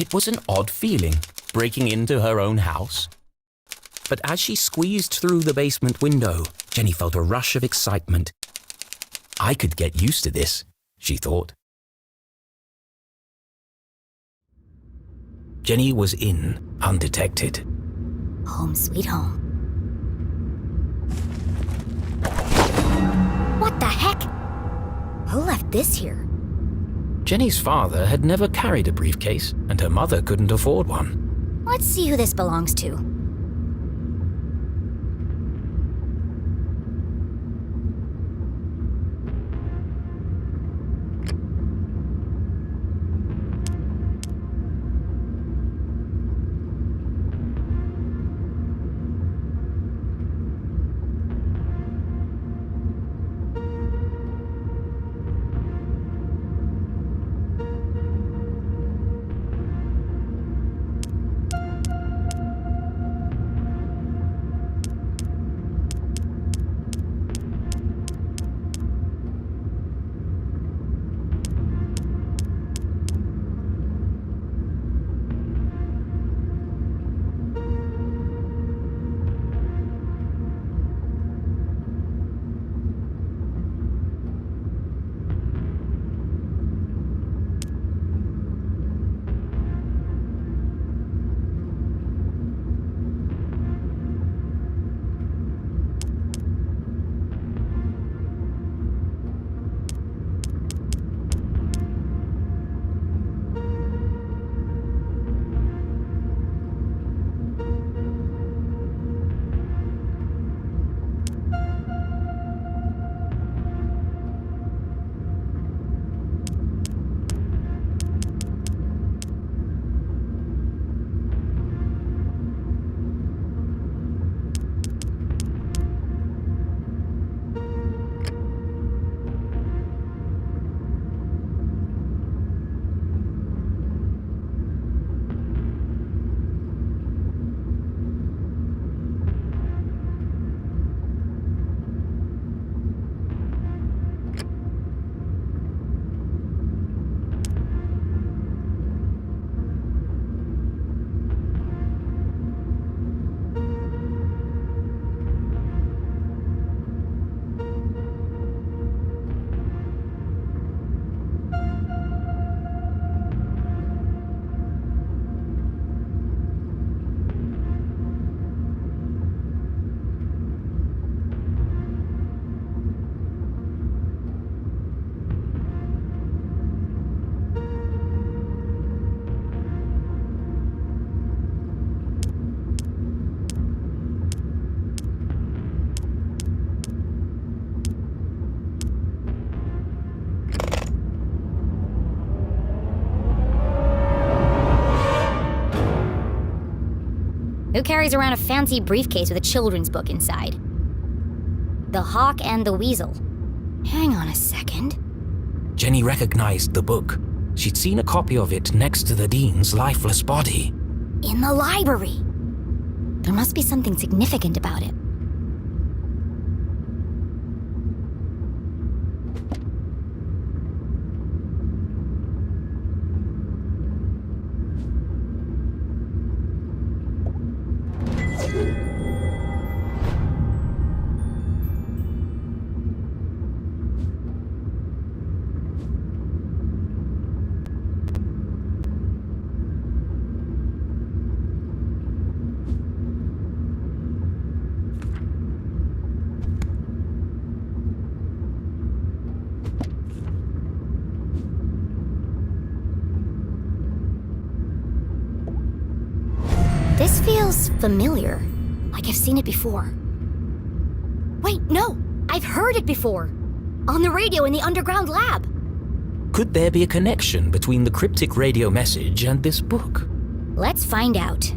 It was an odd feeling, breaking into her own house. But as she squeezed through the basement window, Jenny felt a rush of excitement. I could get used to this, she thought. Jenny was in, undetected. Home sweet home. What the heck? Who left this here? Jenny's father had never carried a briefcase, and her mother couldn't afford one. Let's see who this belongs to. Who carries around a fancy briefcase with a children's book inside? The Hawk and the Weasel. Hang on a second. Jenny recognized the book. She'd seen a copy of it next to the dean's lifeless body. In the library. There must be something significant about it. This feels familiar, like I've seen it before. Wait, no! I've heard it before! On the radio in the underground lab! Could there be a connection between the cryptic radio message and this book? Let's find out.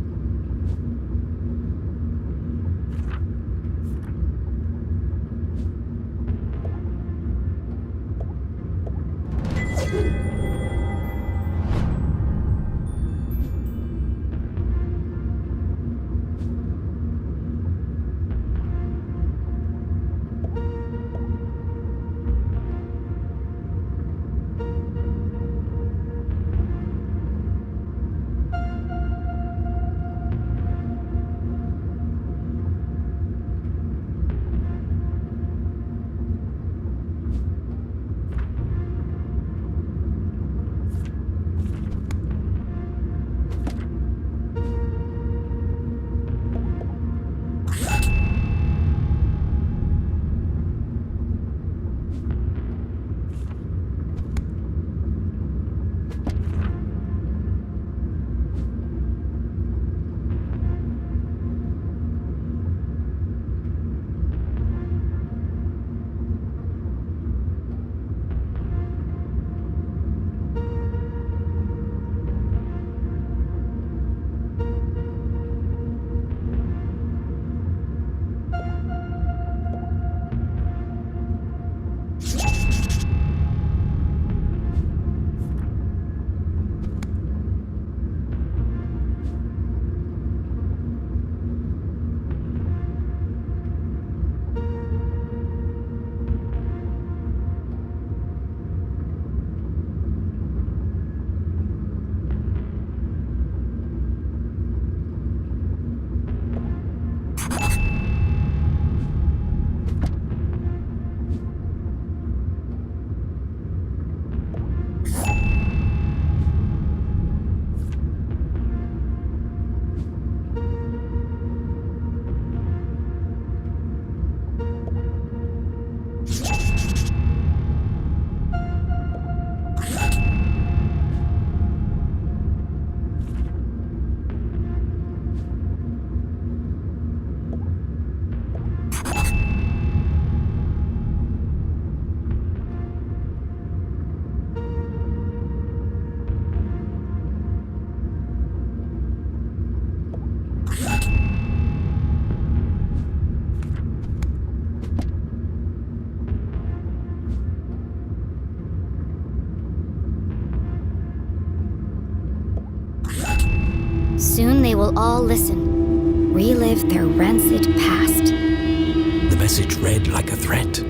will all listen, relive their rancid past. The message read like a threat.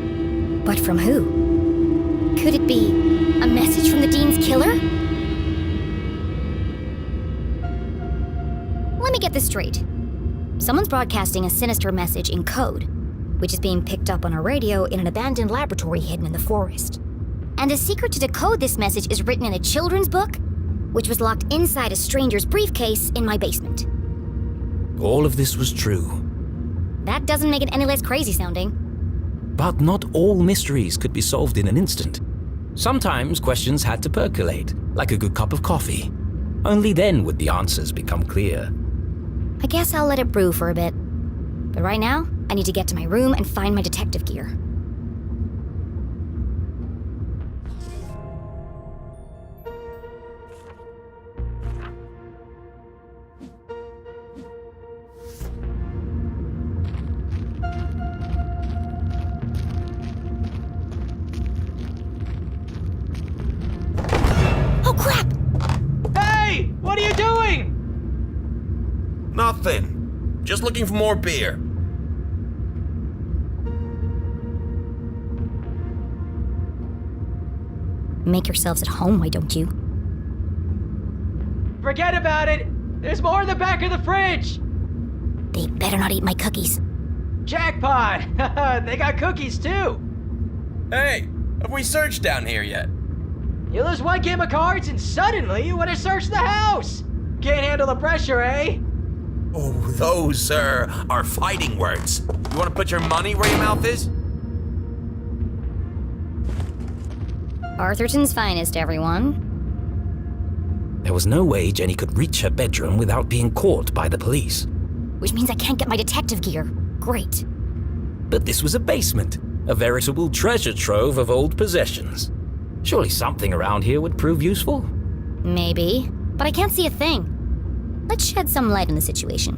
But from who? Could it be a message from the Dean's killer? Let me get this straight. Someone's broadcasting a sinister message in code, which is being picked up on a radio in an abandoned laboratory hidden in the forest. And the secret to decode this message is written in a children's book, which was locked inside a stranger's briefcase in my basement. All of this was true. That doesn't make it any less crazy sounding. But not all mysteries could be solved in an instant. Sometimes questions had to percolate, like a good cup of coffee. Only then would the answers become clear. I guess I'll let it brew for a bit. But right now, I need to get to my room and find my detective gear. Oh crap! Hey! What are you doing? Nothing. Just looking for more beer. Make yourselves at home, why don't you? Forget about it! There's more in the back of the fridge! They better not eat my cookies. Jackpot! They got cookies too! Hey, have we searched down here yet? You lose one game of cards and suddenly you want to search the house! Can't handle the pressure, eh? Oh, those, sir, are fighting words. You want to put your money where your mouth is? Arthurton's finest, everyone. There was no way Jenny could reach her bedroom without being caught by the police. Which means I can't get my detective gear. Great. But this was a basement, a veritable treasure trove of old possessions. Surely something around here would prove useful? Maybe, but I can't see a thing. Let's shed some light on the situation.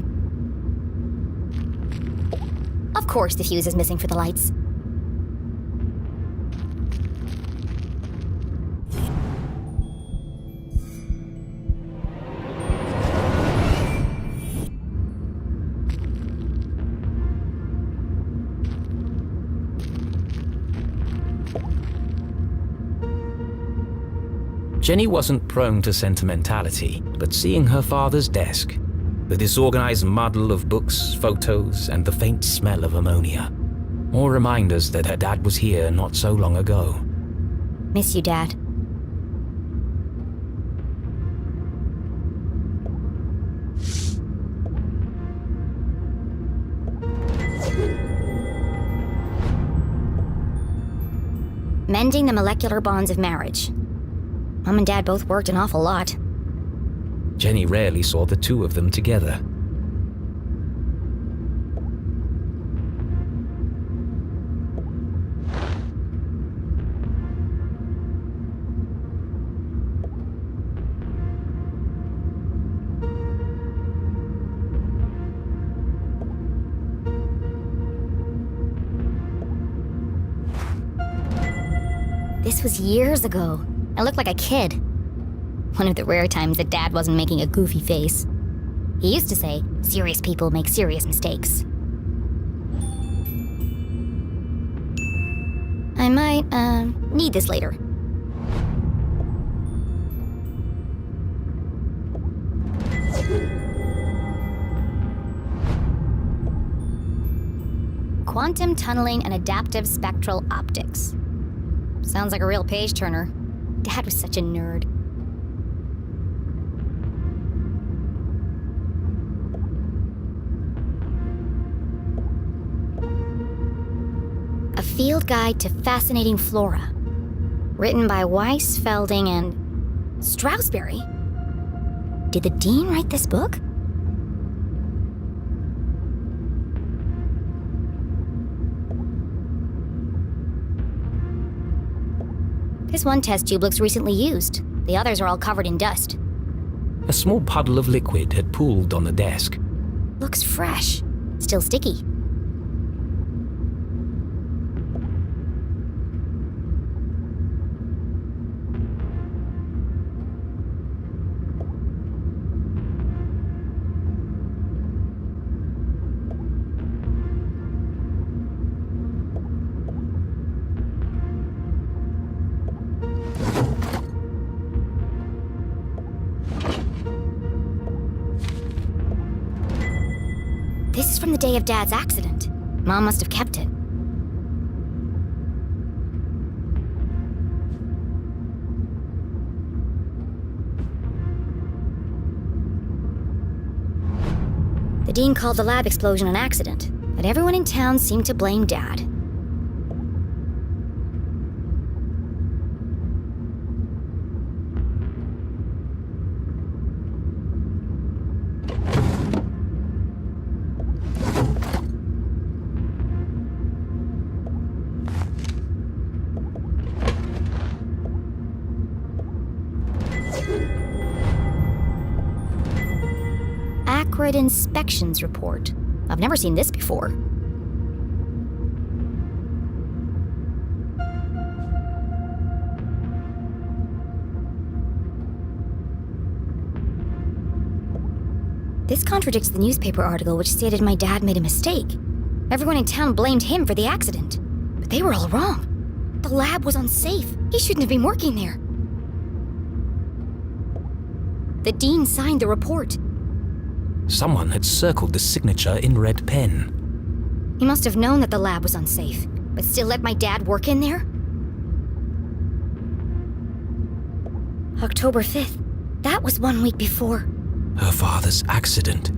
Of course the fuse is missing for the lights. Jenny wasn't prone to sentimentality, but seeing her father's desk, the disorganized muddle of books, photos, and the faint smell of ammonia, more reminders that her dad was here not so long ago. Miss you, Dad. Mending the molecular bonds of marriage. Mom and Dad both worked an awful lot. Jenny rarely saw the two of them together. This was years ago. I looked like a kid. One of the rare times that Dad wasn't making a goofy face. He used to say, serious people make serious mistakes. I might, need this later. Quantum tunneling and adaptive spectral optics. Sounds like a real page-turner. Dad was such a nerd. A field guide to fascinating flora. Written by Weiss, Felding, and Strasberry. Did the Dean write this book? This one test tube looks recently used. The others are all covered in dust. A small puddle of liquid had pooled on the desk. Looks fresh. Still sticky. day of Dad's accident. Mom must have kept it. The dean called the lab explosion an accident, but everyone in town seemed to blame Dad. Acrid inspections report. I've never seen this before. This contradicts the newspaper article which stated my dad made a mistake. Everyone in town blamed him for the accident. But they were all wrong. The lab was unsafe. He shouldn't have been working there. The dean signed the report. Someone had circled the signature in red pen. He must have known that the lab was unsafe, but still let my dad work in there? October 5th. That was 1 week before. Her father's accident.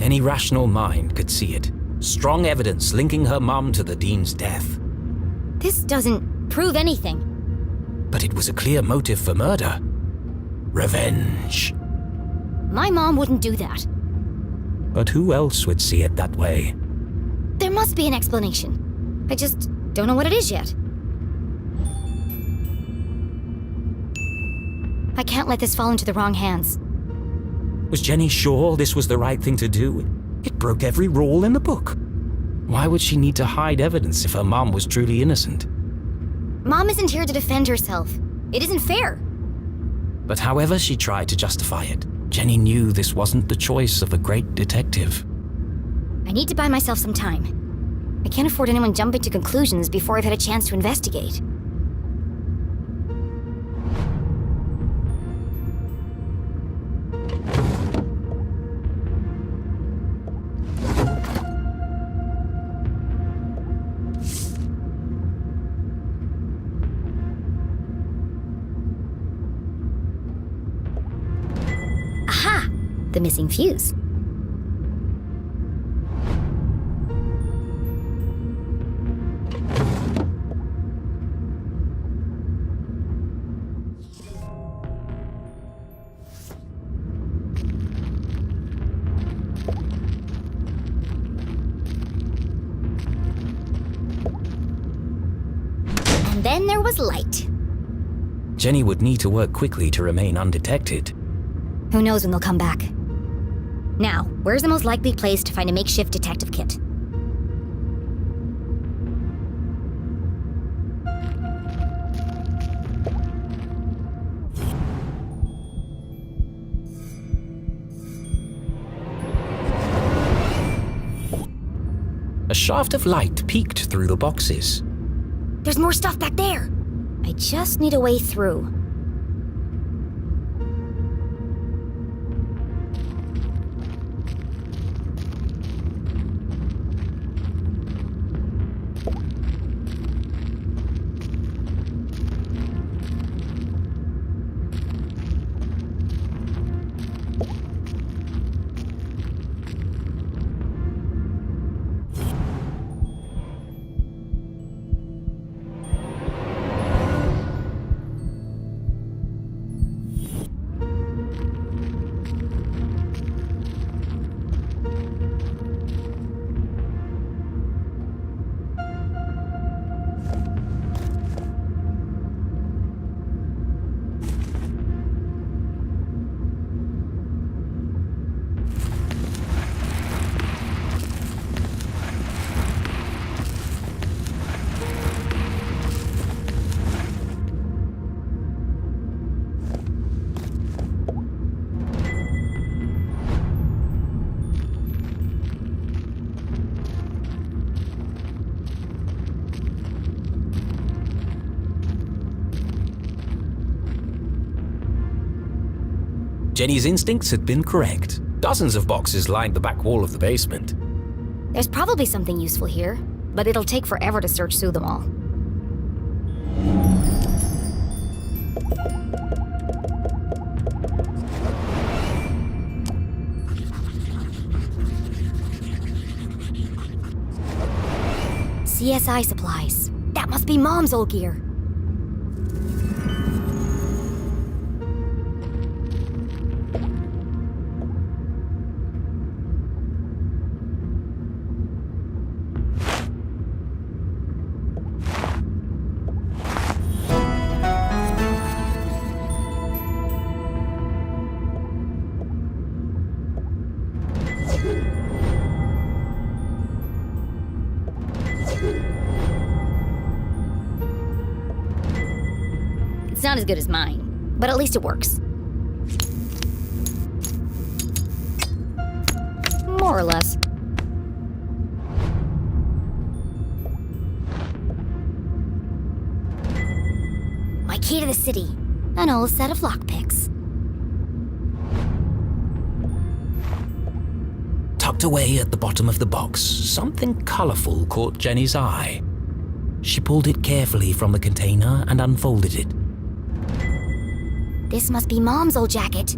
Any rational mind could see it. Strong evidence linking her mum to the dean's death. This doesn't prove anything. But it was a clear motive for murder. Revenge. My mom wouldn't do that. But who else would see it that way? There must be an explanation. I just don't know what it is yet. I can't let this fall into the wrong hands. Was Jenny sure this was the right thing to do? It broke every rule in the book. Why would she need to hide evidence if her mom was truly innocent? Mom isn't here to defend herself. It isn't fair. But however she tried to justify it, Jenny knew this wasn't the choice of a great detective. I need to buy myself some time. I can't afford anyone jumping to conclusions before I've had a chance to investigate. Aha! The missing fuse. And then there was light. Jenny would need to work quickly to remain undetected. Who knows when they'll come back. Now, where's the most likely place to find a makeshift detective kit? A shaft of light peeked through the boxes. There's more stuff back there. I just need a way through. Jenny's instincts had been correct. Dozens of boxes lined the back wall of the basement. There's probably something useful here, but it'll take forever to search through them all. CSI supplies. That must be Mom's old gear. It's not as good as mine, but at least it works. More or less. My key to the city. An old set of lockpicks. Tucked away at the bottom of the box, something colorful caught Jenny's eye. She pulled it carefully from the container and unfolded it. This must be Mom's old jacket.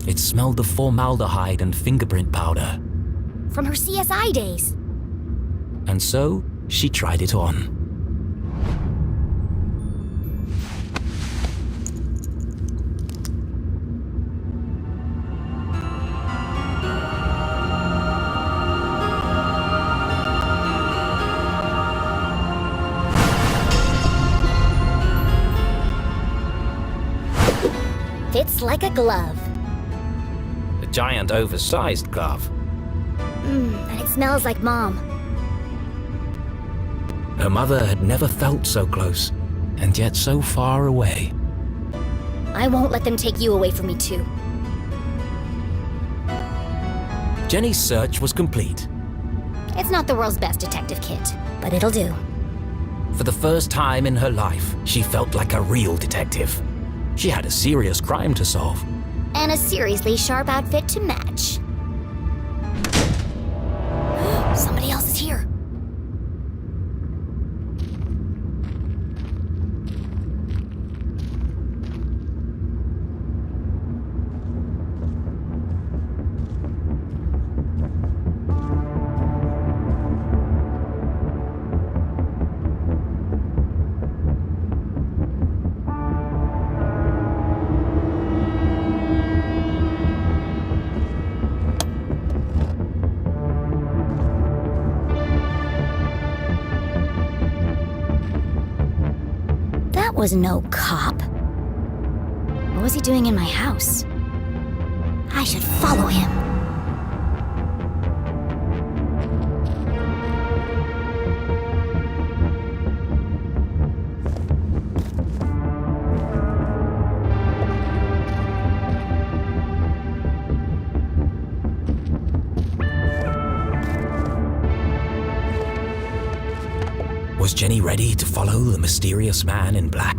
It smelled of formaldehyde and fingerprint powder. From her CSI days. And so, she tried it on. Fits like a glove. A giant oversized glove. And it smells like Mom. Her mother had never felt so close, and yet so far away. I won't let them take you away from me too. Jenny's search was complete. It's not the world's best detective kit, but it'll do. For the first time in her life, she felt like a real detective. She had a serious crime to solve. And a seriously sharp outfit to match. Somebody else is here. That was no cop. What was he doing in my house? I should follow him. Was Jenny ready to follow the mysterious man in black?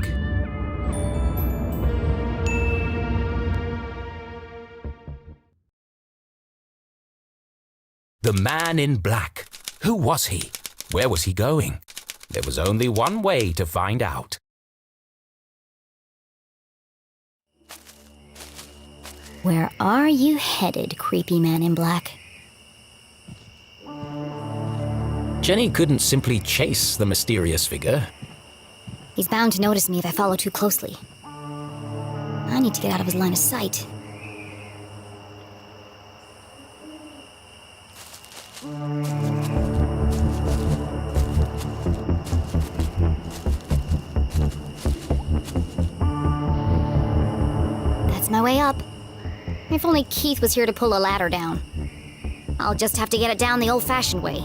The man in black. Who was he? Where was he going? There was only one way to find out. Where are you headed, creepy man in black? Jenny couldn't simply chase the mysterious figure. He's bound to notice me if I follow too closely. I need to get out of his line of sight. That's my way up. If only Keith was here to pull a ladder down. I'll just have to get it down the old-fashioned way.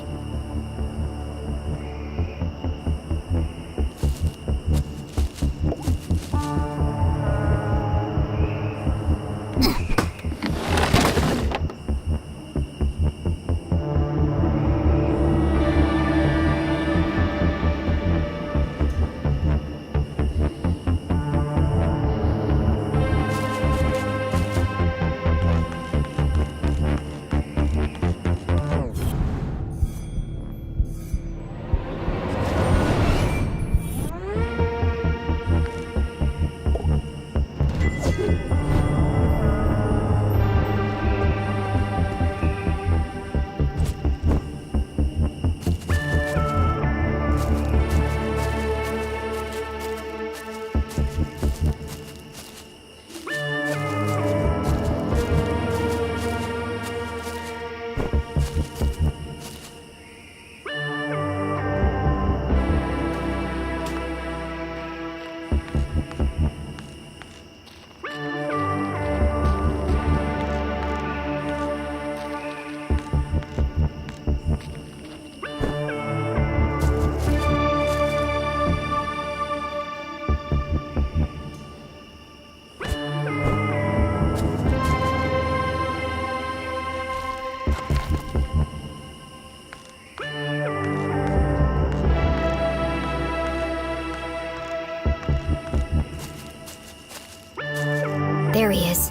There he is.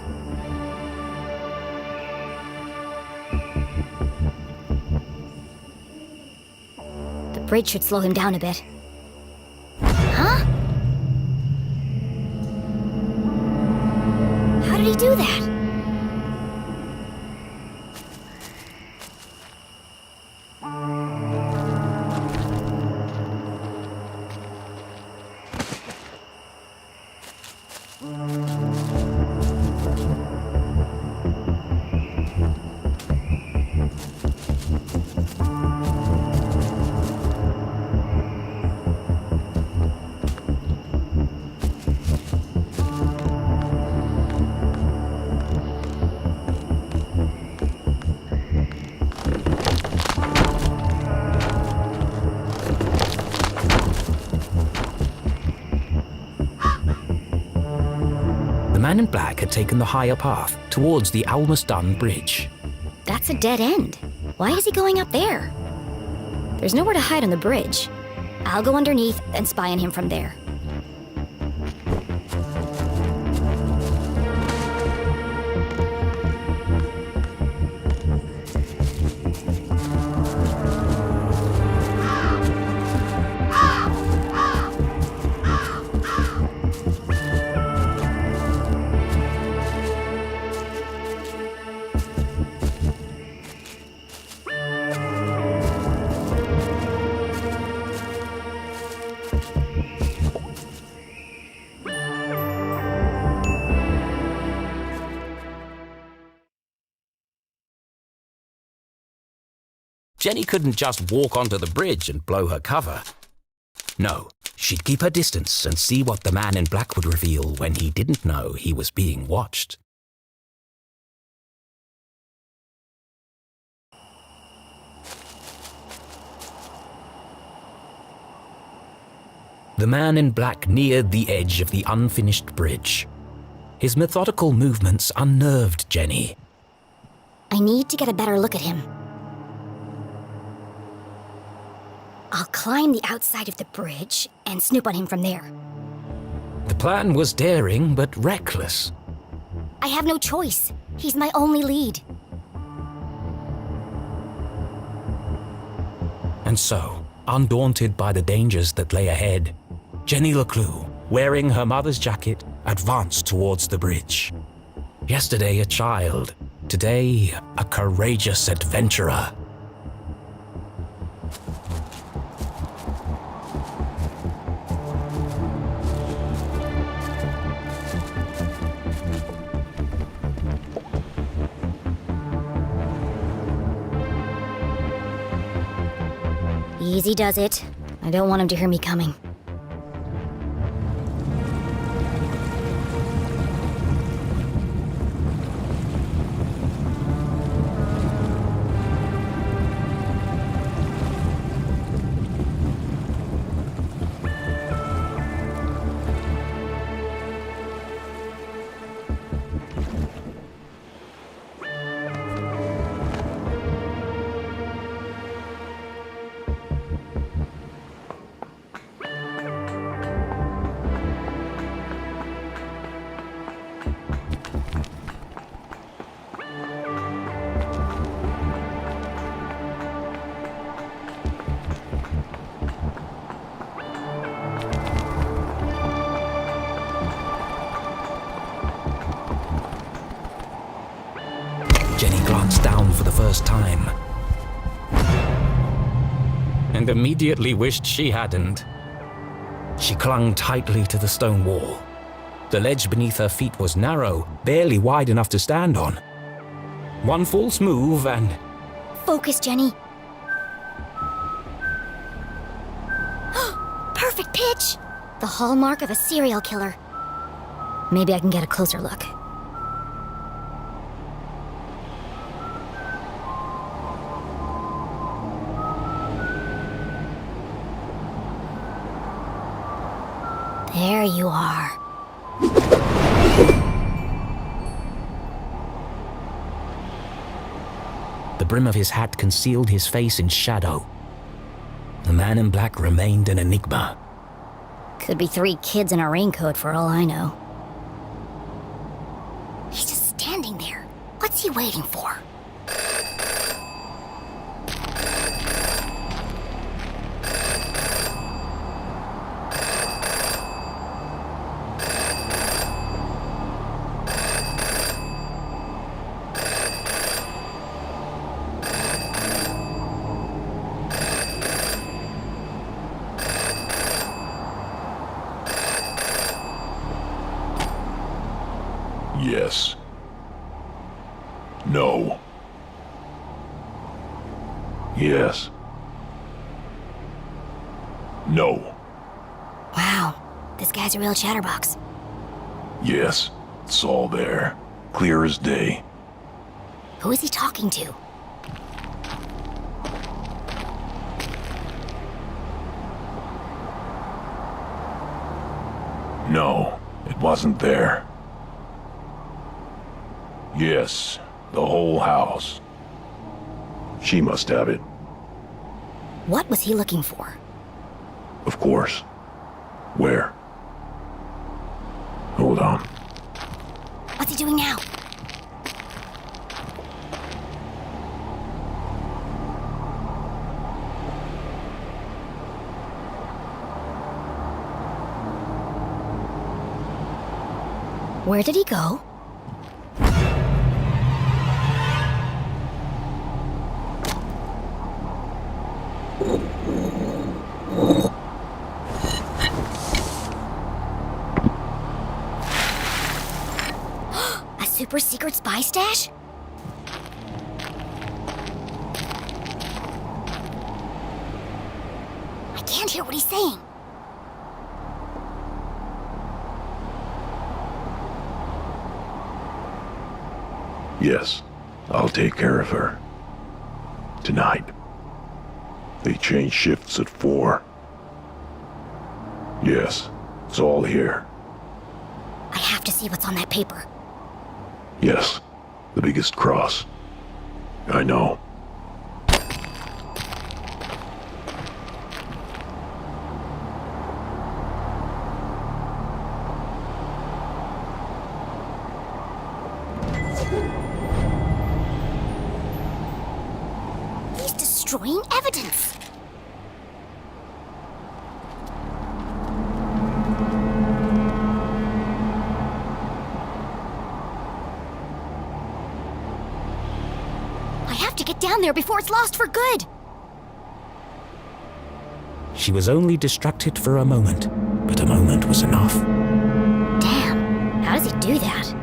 The bridge should slow him down a bit. Huh? How did he do that? The man in black had taken the higher path towards the almost done bridge. That's a dead end. Why is he going up there? There's nowhere to hide on the bridge. I'll go underneath and spy on him from there. Jenny couldn't just walk onto the bridge and blow her cover. No, she'd keep her distance and see what the man in black would reveal when he didn't know he was being watched. The man in black neared the edge of the unfinished bridge. His methodical movements unnerved Jenny. I need to get a better look at him. I'll climb the outside of the bridge and snoop on him from there. The plan was daring but reckless. I have no choice. He's my only lead. And so, undaunted by the dangers that lay ahead, Jenny LeClue, wearing her mother's jacket, advanced towards the bridge. Yesterday a child, today a courageous adventurer. Easy does it. I don't want him to hear me coming. Jenny glanced down for the first time and immediately wished she hadn't. She clung tightly to the stone wall. The ledge beneath her feet was narrow, barely wide enough to stand on. One false move and... Focus, Jenny. Perfect pitch! The hallmark of a serial killer. Maybe I can get a closer look. There you are. The brim of his hat concealed his face in shadow. The man in black remained an enigma. Could be 3 kids in a raincoat for all I know. he waiting for? Yes. No. Yes. No. Wow, this guy's a real chatterbox. Yes. It's all there. Clear as day. Who is he talking to? No, it wasn't there. Yes, the whole house. She must have it, What was he looking for? of course. Where? Hold on. What's he doing now? Where did he go? A super secret spy stash? I can't hear what he's saying. Yes, I'll take care of her. Tonight. They change shifts at 4. Yes, it's all here. I have to see what's on that paper. Yes, the biggest cross. I know. He's destroying evidence. I have to get down there before it's lost for good. She was only distracted for a moment, but a moment was enough. Damn, how does he do that?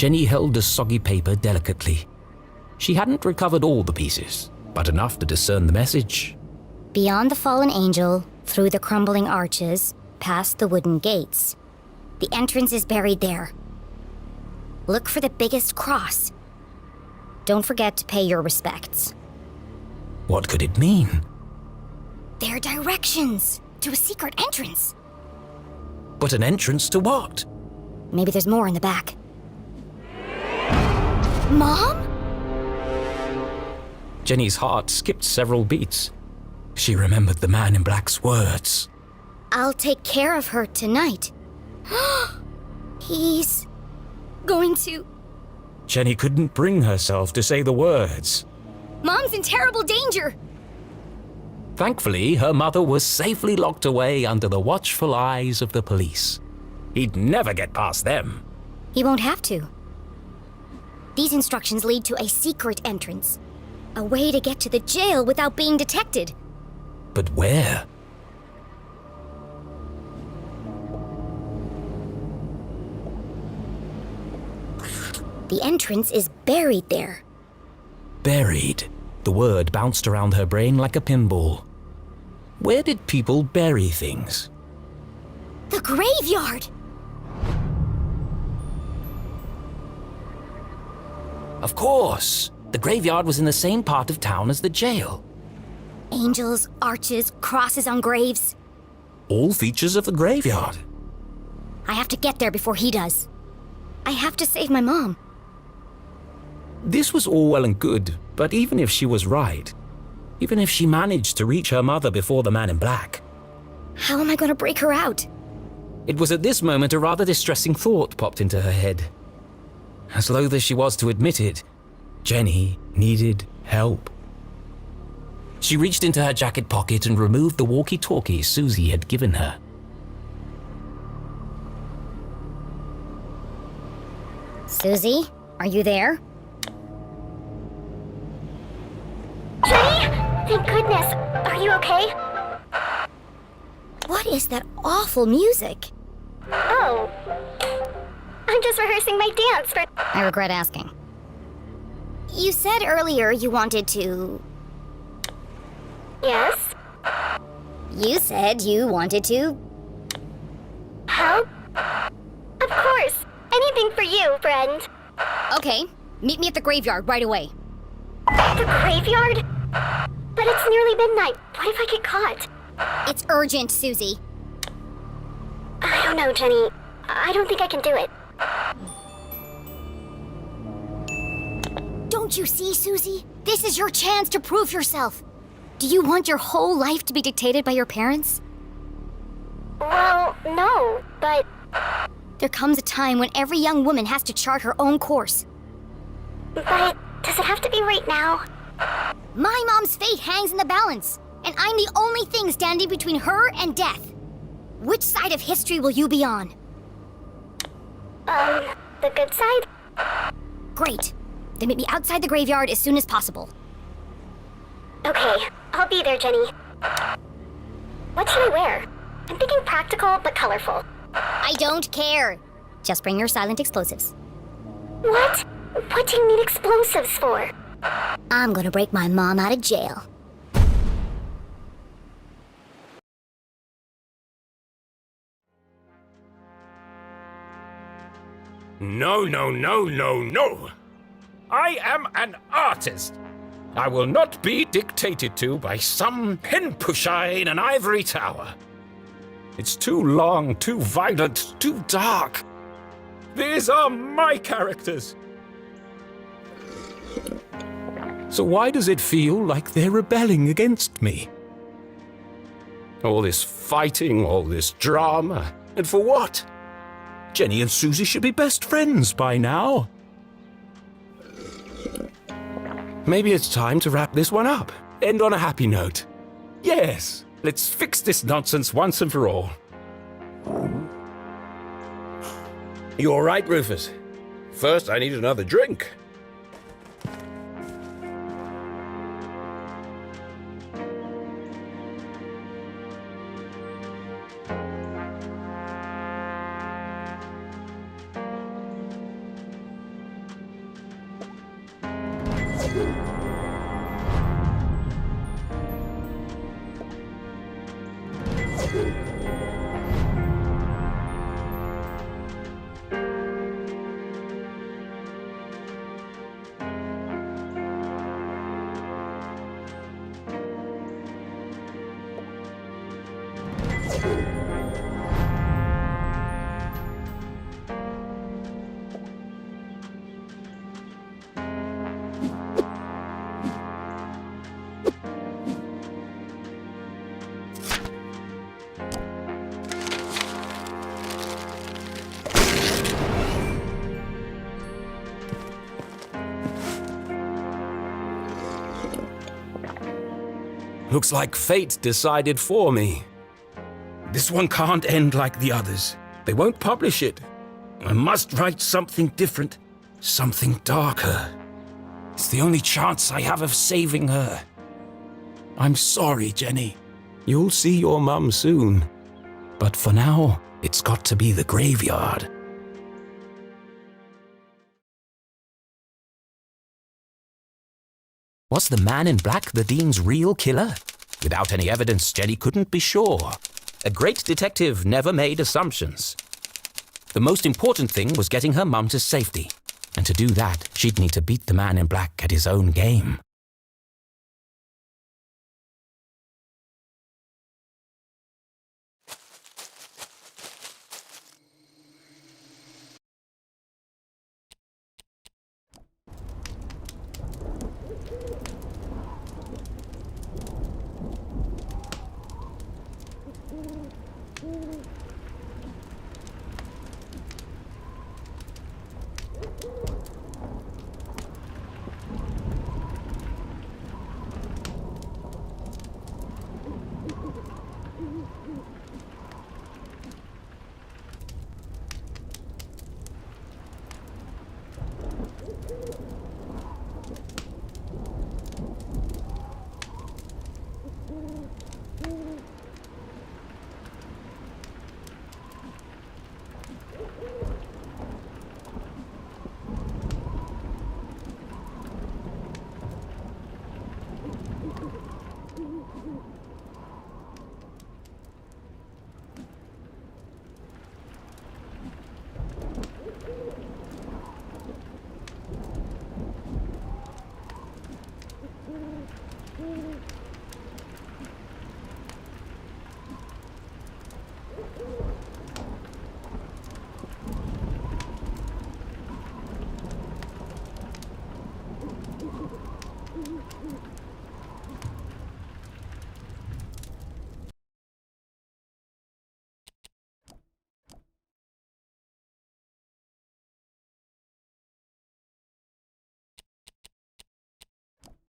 Jenny held the soggy paper delicately. She hadn't recovered all the pieces, but enough to discern the message. Beyond the fallen angel, through the crumbling arches, past the wooden gates. The entrance is buried there. Look for the biggest cross. Don't forget to pay your respects. What could it mean? They're directions to a secret entrance. But an entrance to what? Maybe there's more in the back. Mom? Jenny's heart skipped several beats. She remembered the man in black's words. I'll take care of her tonight. He's going to... Jenny couldn't bring herself to say the words. Mom's in terrible danger! Thankfully, her mother was safely locked away under the watchful eyes of the police. He'd never get past them. He won't have to. These instructions lead to a secret entrance. A way to get to the jail without being detected. But where? The entrance is buried there. Buried. The word bounced around her brain like a pinball. Where did people bury things? The graveyard! Of course! The graveyard was in the same part of town as the jail. Angels, arches, crosses on graves. All features of the graveyard. I have to get there before he does. I have to save my mom. This was all well and good, but even if she was right, even if she managed to reach her mother before the man in black, How am I going to break her out? it was at this moment a rather distressing thought popped into her head. As loath as she was to admit it, Jenny needed help. She reached into her jacket pocket and removed the walkie-talkie Susie had given her. Susie, are you there? Jenny? Thank goodness. Are you okay? What is that awful music? Oh. I'm just rehearsing my dance for... I regret asking. You said earlier you wanted to... Yes? You said you wanted to... Help? Of course. Anything for you, friend. Okay, meet me at the graveyard right away. The graveyard? But it's nearly midnight. What if I get caught? It's urgent, Susie. I don't know, Jenny. I don't think I can do it. Don't you see, Susie? This is your chance to prove yourself. Do you want your whole life to be dictated by your parents? Well, no, but... There comes a time when every young woman has to chart her own course. But does it have to be right now? My mom's fate hangs in the balance, and I'm the only thing standing between her and death. Which side of history will you be on? The good side? Great. Then meet me outside the graveyard as soon as possible. Okay, I'll be there, Jenny. What should I wear? I'm thinking practical but colorful. I don't care. Just bring your silent explosives. What? What do you need explosives for? I'm gonna break my mom out of jail. No, no, no, no, no! I am an artist! I will not be dictated to by some pen pusher in an ivory tower. It's too long, too violent, too dark. These are my characters. So why does it feel like they're rebelling against me? All this fighting, all this drama, and for what? Jenny and Susie should be best friends by now. Maybe it's time to wrap this one up. End on a happy note. Yes, let's fix this nonsense once and for all. You all right, Rufus? First, I need another drink. Looks like fate decided for me. This one can't end like the others. They won't publish it. I must write something different, something darker. It's the only chance I have of saving her. I'm sorry, Jenny. You'll see your mum soon. But for now, it's got to be the graveyard. Was the man in black the Dean's real killer? Without any evidence, Jenny couldn't be sure. A great detective never made assumptions. The most important thing was getting her mum to safety. And to do that, she'd need to beat the man in black at his own game.